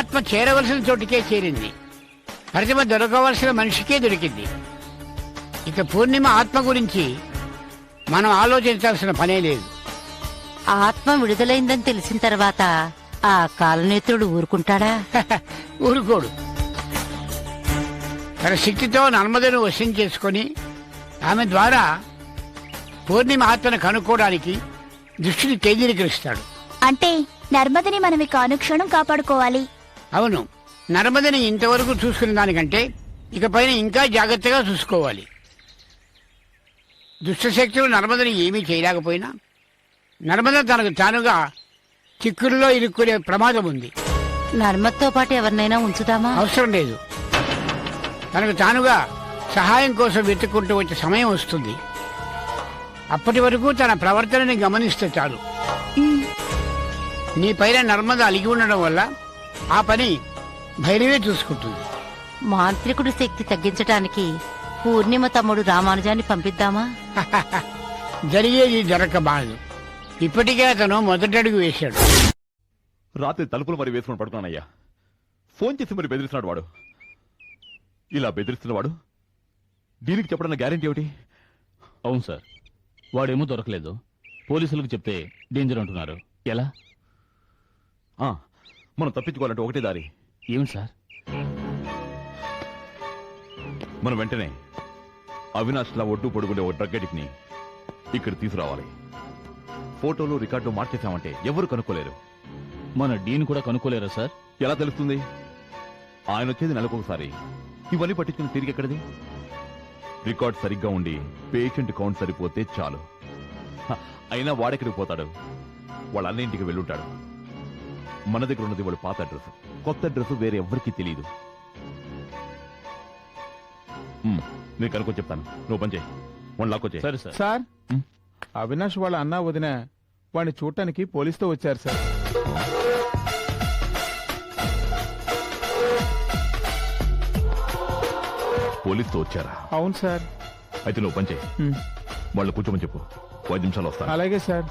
ఆత్మ చేరవలసిన చోటికే చేరింది. ప్రతిమ దొరకవలసిన మనిషికే దొరికింది. ఇక పూర్ణిమ ఆత్మ గురించి మనం ఆలోచించాల్సిన పనే లేదు. ఆత్మ విడుదలైందని తెలిసిన తర్వాత ఆ కాలనేత్రుడు ఊరుకుంటాడా? ఊరుకోడు. తన శక్తితో నర్మదను వశం చేసుకొని ఆమె ద్వారా పూర్ణిమ ఆత్మను కనుక్కోవడానికి దృష్టిని కేంద్రీకరిస్తాడు. అంటే నర్మదని మనం ఇక అనుక్షణం కాపాడుకోవాలి. అవును, నర్మదని ఇంతవరకు చూసుకున్న దానికంటే ఇకపైన ఇంకా జాగ్రత్తగా చూసుకోవాలి. దుష్టశక్తులు నర్మదని ఏమీ చేయలేకపోయినా నర్మద తనకు తానుగా చిక్కుల్లో ఇరుక్కునే ప్రమాదం ఉంది. నర్మద్తో పాటు ఎవరినైనా ఉంచుదామా? అవసరం లేదు. తనకు తానుగా సహాయం కోసం వెతుక్కుంటూ వచ్చే సమయం వస్తుంది. అప్పటి వరకు తన ప్రవర్తనని గమనిస్తే చాలు. నీ పైన నర్మద అలిగి ఉండడం వల్ల ఆ పని భైరవే చూసుకుంటుంది. మాంత్రికుడి శక్తి తగ్గించటానికి పూర్ణిమ తమ్ముడు రామానుజాన్ని పంపిద్దామా? జరిగేది జరగబారదు. ఇప్పటికే అతను మొదటడుగు వేశాడు. రాత్రి తలుపులు మరి వేసుకుని పడుకున్నానయ్యా. ఫోన్ చేసి మరి బెదిరిస్తున్నాడు వాడు. ఇలా బెదిరిస్తున్నవాడు దీనికి చెప్పడం గ్యారెంటీ ఏమిటి? అవును సార్, వాడేమో దొరకలేదు. పోలీసులకు చెప్తే డేంజర్ అంటున్నారు. ఎలా? మనం తప్పించుకోవాలంటే ఒకటే దారి. ఏమిటి సార్? మనం వెంటనే అవినాష్లా ఒడ్డు పొడుగుండే ఒక డ్రగ్ అడిక్ట్ ని ఇక్కడ తీసుకురావాలి. ఫోటోలు రికార్డు మార్చేసామంటే ఎవరు కనుక్కోలేరు. మన డీన్ కూడా కనుక్కోలేరా సార్? ఎలా తెలుస్తుంది? ఆయన వచ్చేది నెలకొకసారి. ఇవన్నీ పట్టించుకుని తిరిగి ఎక్కడిది? రికార్డ్ సరిగ్గా ఉండి పేషెంట్ కౌంట్ సరిపోతే చాలు. అయినా వాడెక్కడికి పోతాడు? వాళ్ళ అన్నింటికి వెళ్ళుంటాడు. మన దగ్గర ఉన్నది వాడు పాత అడ్రస్. కొత్త అడ్రస్ వేరే ఎవ్వరికీ తెలియదు. నేను కనుక్కొని చెప్తాను, నువ్వు పని చేయి. వన్ లాక్కొచ్చే. సరే సార్. సార్, అవినాష్ వాళ్ళ అన్న వదిన వాడిని చూడటానికి పోలీసుతో వచ్చారు సార్. పోలీసుతో వచ్చారా? అవును సార్. అయితే నువ్వు పని చేయి, వాళ్ళు కూర్చోమని చెప్పు. 5 నిమిషాలు వస్తాను. అలాగే సార్.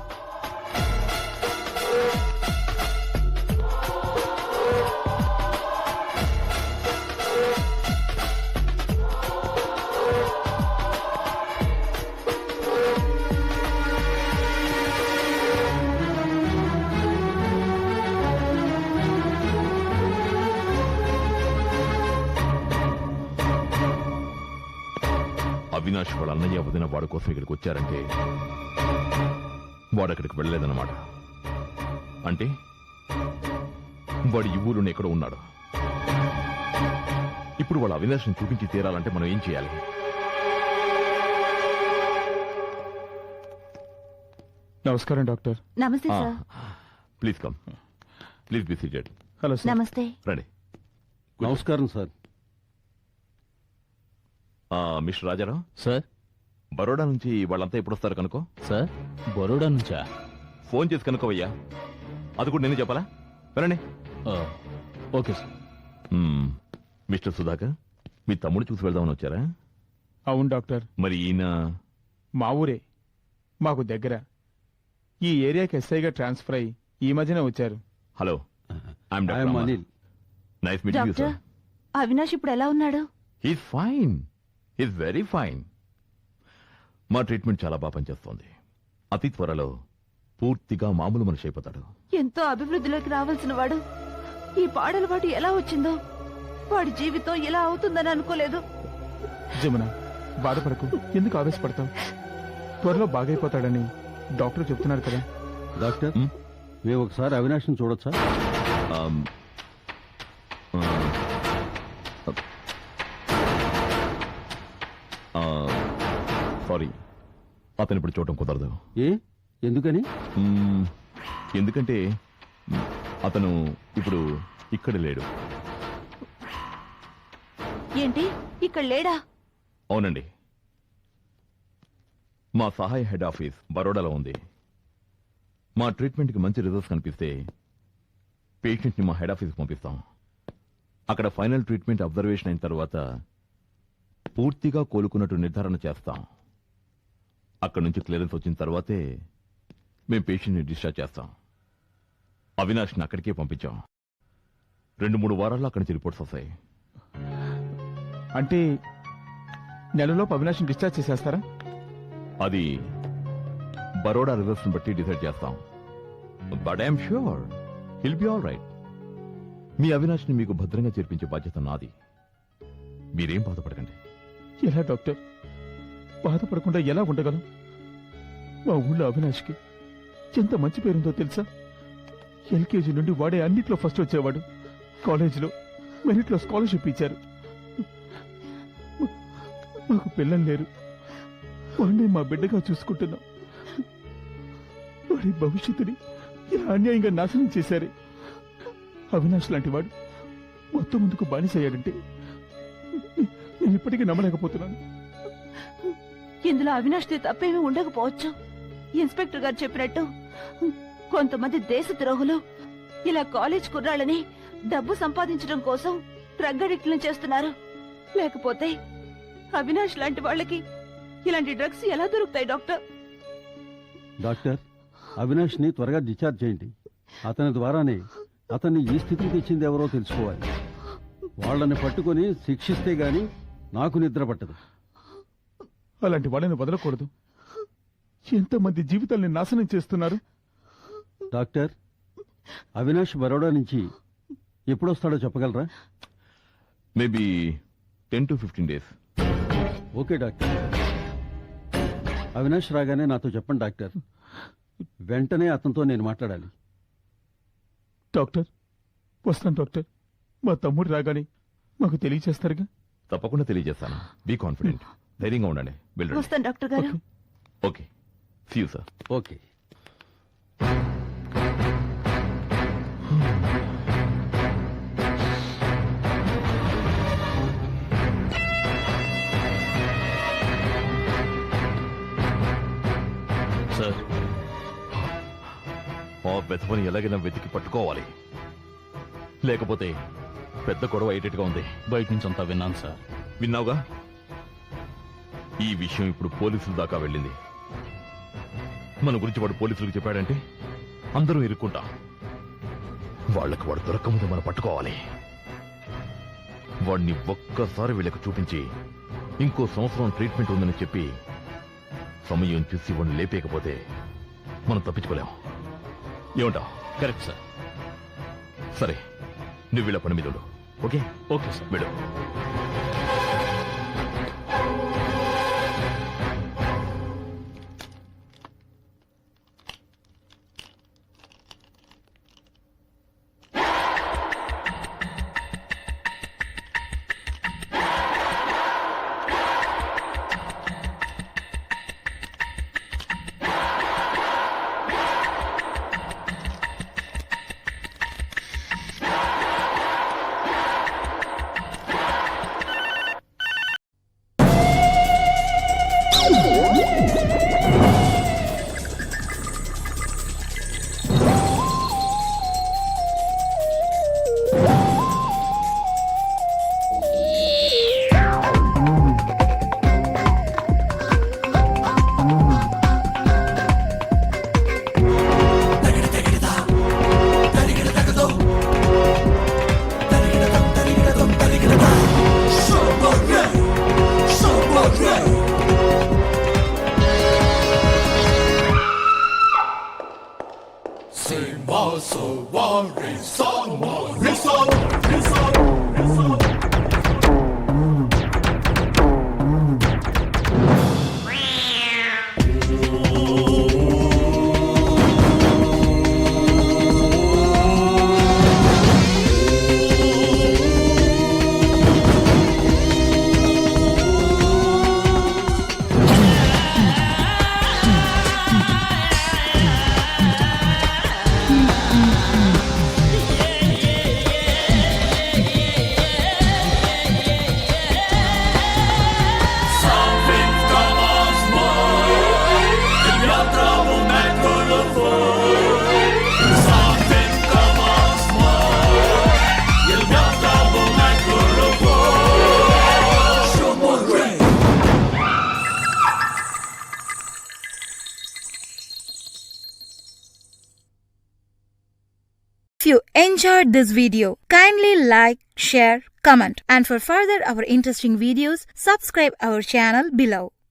అవినాష్ వాళ్ళ అన్నయ్య వదిన వాడి కోసం ఇక్కడికి వచ్చారంటే వాడు అక్కడికి వెళ్ళలేదన్నమాట. అంటే వాడు ఈ ఊరుని ఎక్కడో ఉన్నాడు. ఇప్పుడు వాళ్ళ అవినాష్ని చూపించి తీరాలంటే మనం ఏం చేయాలి? నమస్కారం డాక్టర్. నమస్తే sir. Please come. Please be seated. Hello sir. నమస్తే. రండి. నమస్కారం sir. Mister Rajarao sir. Baroda నుంచి వాళ్ళంతా ఎప్పుడు వస్తారు కనుకో. సార్, బరోడా నుంచా? ఫోన్ చేసి కనుకోవయ్యా. అది కూడా నేను చెప్పాలా? వినండి. Okay sir. మిస్టర్ సుధాకర్, మీ తమ్ముడు చూసి వెళ్దామని వచ్చారా? అవును డాక్టర్. మరి ఈయన మా ఊరే, మాకు దగ్గర. ఈ ఏరియాకి ఎస్ఐగా ట్రాన్స్ఫర్ అయ్యి ఈ మధ్యనే వచ్చారు. Hello, I'm Anil. Nice meeting you sir. Avinash ఇప్పుడు ఎలా ఉన్నాడు? He's fine. He's very fine. మా ట్రీట్మెంట్ చాలా బాగా పనిచేస్తోంది. అతి త్వరలో పూర్తిగా మామూలు మనిషి అయిపోతాడు. ఎంతో అభివృద్ధిలోకి రావాల్సిన వాడు ఈ పాడలవాటు ఎలా వచ్చిందో, వాడి జీవితం ఎలా అవుతుందని అనుకోలేదు. జమున, బాధపడకు. ఎందుకు ఆవేశపడతావు? త్వరలో బాగైపోతాడని డాక్టర్ చెప్తున్నారు కదా. డాక్టర్, మేము ఒకసారి అవినాష్ని చూడొచ్చా? సారీ, అతను ఇప్పుడు చూడటం కుదరదు. ఏ, ఎందుకని? ఎందుకంటే అతను ఇప్పుడు ఇక్కడ లేడు. ఏంటి, ఇక్కడ లేడా? అవునండి. మా సహాయ హెడ్ ఆఫీస్ బరోడాలో ఉంది. మా ట్రీట్మెంట్కి మంచి రిజల్ట్స్ కనిపిస్తే పేషెంట్ని మా హెడ్ ఆఫీస్కి పంపిస్తాం. అక్కడ ఫైనల్ ట్రీట్మెంట్ అబ్జర్వేషన్ అయిన తర్వాత పూర్తిగా కోలుకున్నట్టు నిర్ధారణ చేస్తాం. అక్కడ నుంచి క్లియరెన్స్ వచ్చిన తర్వాతే మేము పేషెంట్ని డిశ్చార్జ్ చేస్తాం. అవినాష్ని అక్కడికే పంపించాం. 2-3 వారాల్లో అక్కడి నుంచి రిపోర్ట్స్ వస్తాయి. అంటే నెలలోపు అవినాష్ని డిశ్చార్జ్ చేసేస్తారా? అది బరోడా రిజల్ట్స్ బట్టి డిసైడ్ చేస్తాం. But I'm sure he'll be all right. మీ అవినాష్ని మీకు భద్రంగా చేర్పించే బాధ్యత నాది. మీరేం బాధపడకండి. ఎలా డాక్టర్? బాధపడకుండా ఎలా ఉండగలం? మా ఊళ్ళో అవినాష్కి ఎంత మంచి పేరుందో తెలుసా? ఎల్కేజీ నుండి వాడే అన్నిట్లో ఫస్ట్ వచ్చేవాడు. కాలేజీలో మెరిట్లో స్కాలర్షిప్ ఇచ్చారు. మాకు పిల్లలు లేరు. వాడిని మా బిడ్డగా చూసుకుంటున్నాం. వాడి భవిష్యత్తుని ఇలా అన్యాయంగా నాశనం చేశారే. అవినాష్ లాంటి వాడు మొత్తం ముందుకు బానిసయ్యాడంటే నేను ఇప్పటికీ నమ్మలేకపోతున్నాను. ఇందులో అవినాష్ తప్పేమీ ఉండకపోవచ్చు. ఇన్స్పెక్టర్ గారు చెప్పినట్టు కొంతమంది దేశద్రోహులు ఇలా కాలేజ్ కుర్రాళ్ళని డబ్బు సంపాదించడం కోసం డ్రగ్ అడిక్ట్లను చేస్తున్నారు. లేకపోతే అవినాష్ లాంటి వాళ్ళకి ఇలాంటి డ్రగ్స్ ఎలా దొరుకుతాయి డాక్టర్? డాక్టర్, అవినాష్ని త్వరగా డిశ్చార్జ్ చేయండి. అతని ద్వారానే అతన్ని ఈ స్థితికి తెచ్చింది ఎవరో తెలుసుకోవాలి. వాళ్ళని పట్టుకొని శిక్షిస్తే గాని నాకు నిద్ర పట్టదు. అలాంటి వాళ్ళని వదలకూడదు. ఎంతమంది జీవితాల్ని నాశనం చేస్తున్నారు. డాక్టర్, అవినాష్ బరోడా నుంచి ఎప్పుడొస్తాడో చెప్పగలరా? Maybe 10 to 15 days. Okay doctor. Avinash రాగానే నాతో చెప్పండి డాక్టర్. వెంటనే అతనితో నేను మాట్లాడాలి. డాక్టర్ వస్తాను డాక్టర్. మా తమ్ముడు రాగానే మాకు తెలియచేస్తారుగా? తప్పకుండా తెలియజేస్తాను. Be confident. ధైర్యంగా ఉండండి. వెళ్ళండి. వస్తాను డాక్టర్ గారు. Okay. See you sir. Okay. Sir, ఆ వెధవని ఎలాగైనా వెతికి పట్టుకోవాలి. లేకపోతే పెద్ద గొడవ అయ్యేటట్టుగా ఉంది. బయట నుంచి అంతా విన్నాను సార్. విన్నావుగా? ఈ విషయం ఇప్పుడు పోలీసుల దాకా వెళ్ళింది. మన గురించి వాడు పోలీసులకు చెప్పాడంటే అందరూ ఇరుక్కుంటాం. వాళ్ళకి వాడు దొరకముందు మనం పట్టుకోవాలి. వాడిని ఒక్కసారి వీళ్ళకి చూపించి ఇంకో సంవత్సరం ట్రీట్మెంట్ ఉందని చెప్పి సమయం చూసి వాడిని లేపేయకపోతే మనం తప్పించుకోలేం. ఏమంటావ్? Correct sir. సరే, నువ్వు వీళ్ళ పని మీద ఉండు. ఓకే? Okay sir. వీడు If you enjoyed this video, kindly like, share, comment, and for further our interesting videos, subscribe our channel below.